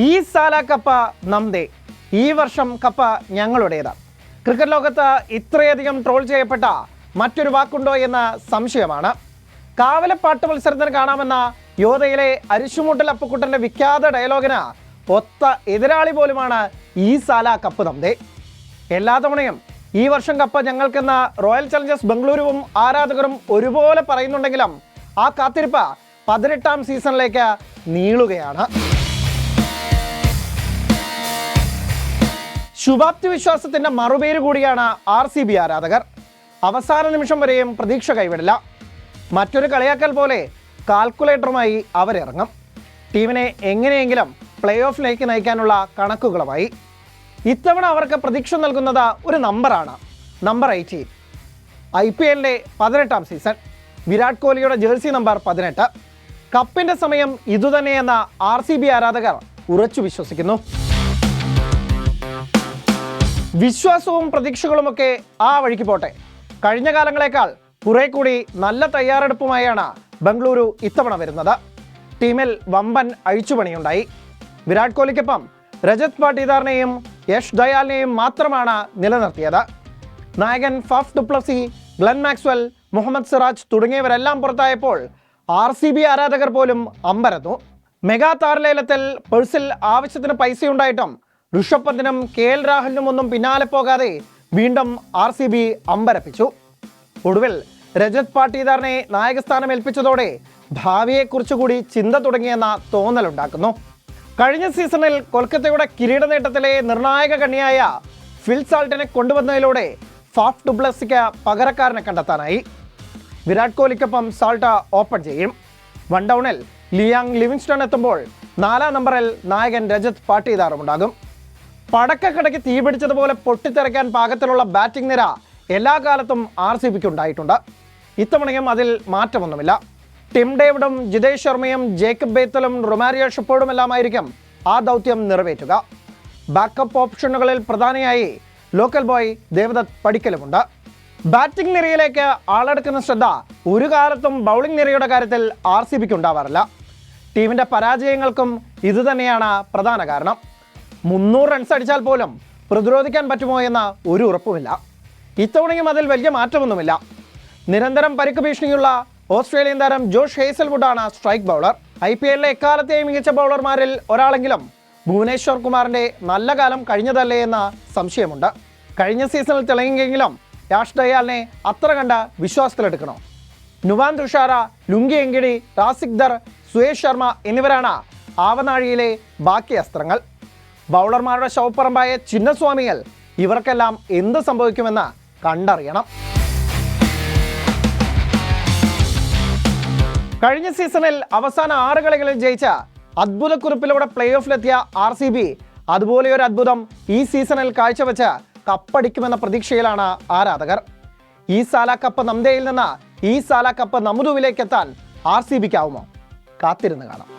ഈ സാല കപ്പ നംദേ, ഈ വർഷം കപ്പ ഞങ്ങളുടേതാണ്. ക്രിക്കറ്റ് ലോകത്ത് ഇത്രയധികം ട്രോൾ ചെയ്യപ്പെട്ട മറ്റൊരു വാക്കുണ്ടോ എന്ന സംശയമാണ്. കാവലപ്പാട്ട് മത്സരത്തിന് കാണാമെന്ന യോധയിലെ അരിശുമൂട്ടൽ അപ്പുക്കുട്ടൻ്റെ വിഖ്യാത ഡയലോഗിന് ഒത്ത എതിരാളി പോലുമാണ് ഈ സാല കപ്പ് നംദേ. എല്ലാ തവണയും ഈ വർഷം കപ്പ ഞങ്ങൾക്കെന്ന റോയൽ ചലഞ്ചേഴ്സ് ബംഗളൂരുവും ആരാധകരും ഒരുപോലെ പറയുന്നുണ്ടെങ്കിലും ആ കാത്തിരിപ്പ് 18ാം സീസണിലേക്ക് നീളുകയാണ്. ശുഭാപ്തി വിശ്വാസത്തിന്റെ മറുപേര് കൂടിയാണ് RCB ആരാധകർ. അവസാന നിമിഷം വരെയും പ്രതീക്ഷ കൈവിടില്ല. മറ്റൊരു കളിയാക്കൽ പോലെ കാൽക്കുലേറ്ററുമായി അവരിറങ്ങും. ടീമിനെ എങ്ങനെയെങ്കിലും പ്ലേ ഓഫിലേക്ക് നയിക്കാനുള്ള കണക്കുകളുമായി. ഇത്തവണ അവർക്ക് പ്രതീക്ഷ നൽകുന്നത് ഒരു നമ്പറാണ്, നമ്പർ 18. IPLന്റെ 18ാം സീസൺ, വിരാട് കോഹ്ലിയുടെ ജേഴ്സി നമ്പർ 18. കപ്പിന്റെ സമയം ഇതുതന്നെയെന്ന RCB ആരാധകർ ഉറച്ചു വിശ്വസിക്കുന്നു. വിശ്വാസവും പ്രതീക്ഷകളുമൊക്കെ ആ വഴിക്ക് പോട്ടെ. കഴിഞ്ഞ കാലങ്ങളെക്കാൾ കുറെ കൂടി നല്ല തയ്യാറെടുപ്പുമായാണ് ബംഗളൂരു ഇത്തവണ വരുന്നത്. ടീമിൽ വമ്പൻ അഴിച്ചുപണിയുണ്ടായി. വിരാട് കോഹ്ലിക്കൊപ്പം രജത് പാട്ടീദാറിനെയും യഷ് ദയാലിനെയും മാത്രമാണ് നിലനിർത്തിയത്. നായകൻ Faf du Plessis, Glenn Maxwell, Mohammed Siraj തുടങ്ങിയവരെല്ലാം പുറത്തായപ്പോൾ RCB ആരാധകർ പോലും അമ്പരന്നു. മെഗാ താരലേലത്തിൽ പേഴ്സിൽ ആവശ്യത്തിന് പൈസയുണ്ടായിട്ടും ഋഷഭ് പന്തിനും KL രാഹുലിനും ഒന്നും പിന്നാലെ പോകാതെ വീണ്ടും RCB അമ്പരപ്പിച്ചു. ഒടുവിൽ രജത് പാട്ടീദാറിനെ നായകസ്ഥാനം ഏൽപ്പിച്ചതോടെ ഭാവിയെക്കുറിച്ചുകൂടി ചിന്ത തുടങ്ങിയെന്ന തോന്നലുണ്ടാക്കുന്നു. കഴിഞ്ഞ സീസണിൽ കൊൽക്കത്തയുടെ കിരീട നേട്ടത്തിലെ നിർണായക കണ്ണിയായ ഫിൽ സാൾട്ടിനെ കൊണ്ടുവന്നതിലൂടെ ഫാഫ് ഡുപ്ലസിക്ക് പകരക്കാരനെ കണ്ടെത്താനായി. വിരാട് കോഹ്ലിക്കൊപ്പം സാൾട്ട് ഓപ്പൺ ചെയ്യും. 1 ഡൗണിൽ ലിയാങ് ലിവിങ്സ്റ്റൺ എത്തുമ്പോൾ 4ാം നമ്പറിൽ നായകൻ രജത് പാട്ടീദാറും ഉണ്ടാകും. പടക്കക്കടയ്ക്ക് തീപിടിച്ചതുപോലെ പൊട്ടിത്തെറിക്കാൻ പാകത്തിലുള്ള ബാറ്റിംഗ് നിര എല്ലാ കാലത്തും RCBക്ക് ഉണ്ടായിട്ടുണ്ട്. ഇത്തവണയും അതിൽ മാറ്റമൊന്നുമില്ല. ടിം ഡേവിഡും ജിതേഷ് ശർമ്മയും ജേക്കബ് ബേത്തലും റൊമാരിയോ ഷെപ്പേർഡുമെല്ലാമായിരിക്കും ആ ദൗത്യം നിറവേറ്റുക. ബാക്കപ്പ് ഓപ്ഷനുകളിൽ പ്രധാനിയായി ലോക്കൽ ബോയ് ദേവദത്ത് പടിക്കലുമുണ്ട്. ബാറ്റിംഗ് നിരയിലേക്ക് ആളെടുക്കുന്ന ശ്രദ്ധ ഒരു കാലത്തും ബൗളിംഗ് നിരയുടെ കാര്യത്തിൽ RCBക്ക് ഉണ്ടാവാറില്ല. ടീമിൻ്റെ പരാജയങ്ങൾക്കും ഇതുതന്നെയാണ് പ്രധാന കാരണം. 300 റൺസ് അടിച്ചാൽ പോലും പ്രതിരോധിക്കാൻ പറ്റുമോ എന്ന ഒരു ഉറപ്പുമില്ല. ഇത്തവണയും അതിൽ വലിയ മാറ്റമൊന്നുമില്ല. നിരന്തരം പരിക്ക് ഭീഷണിയുള്ള ഓസ്ട്രേലിയൻ താരം ജോഷ് ഹേസൽവുഡാണ് സ്ട്രൈക്ക് ബൗളർ. IPLലെ എക്കാലത്തെയും മികച്ച ബൗളർമാരിൽ ഒരാളെങ്കിലും ഭുവനേശ്വർ കുമാറിൻ്റെ നല്ല കാലം കഴിഞ്ഞതല്ലേ എന്ന സംശയമുണ്ട്. കഴിഞ്ഞ സീസണിൽ തിളങ്ങിയെങ്കിലും യാഷ് ദയാലിനെ അത്ര കണ്ട വിശ്വാസത്തിലെടുക്കണോ? നുവാൻ തുഷാര, ലുങ്കി എങ്കിടി, റാസിക് ദർ, സുയേഷ് ശർമ്മ എന്നിവരാണ് ആവനാഴിയിലെ ബാക്കി അസ്ത്രങ്ങൾ. ബൗളർമാരുടെ ശവപ്പറമ്പായ ചിന്നസ്വാമികൾ ഇവർക്കെല്ലാം എന്ത് സംഭവിക്കുമെന്ന് കണ്ടറിയണം. കഴിഞ്ഞ സീസണിൽ അവസാന 6 കളികളിൽ ജയിച്ച അത്ഭുതക്കുറിപ്പിലൂടെ പ്ലേ ഓഫിലെത്തിയ RCB അതുപോലെ ഒരു അത്ഭുതം ഈ സീസണിൽ കാഴ്ചവെച്ച് കപ്പടിക്കുമെന്ന പ്രതീക്ഷയിലാണ് ആരാധകർ. ഈ സാല കപ്പ് നംദേയിൽ നിന്ന് ഈ സാല കപ്പ് നമുദുവിലേക്ക് എത്താൻ RCBക്കാവുമോ? കാത്തിരുന്ന് കാണാം.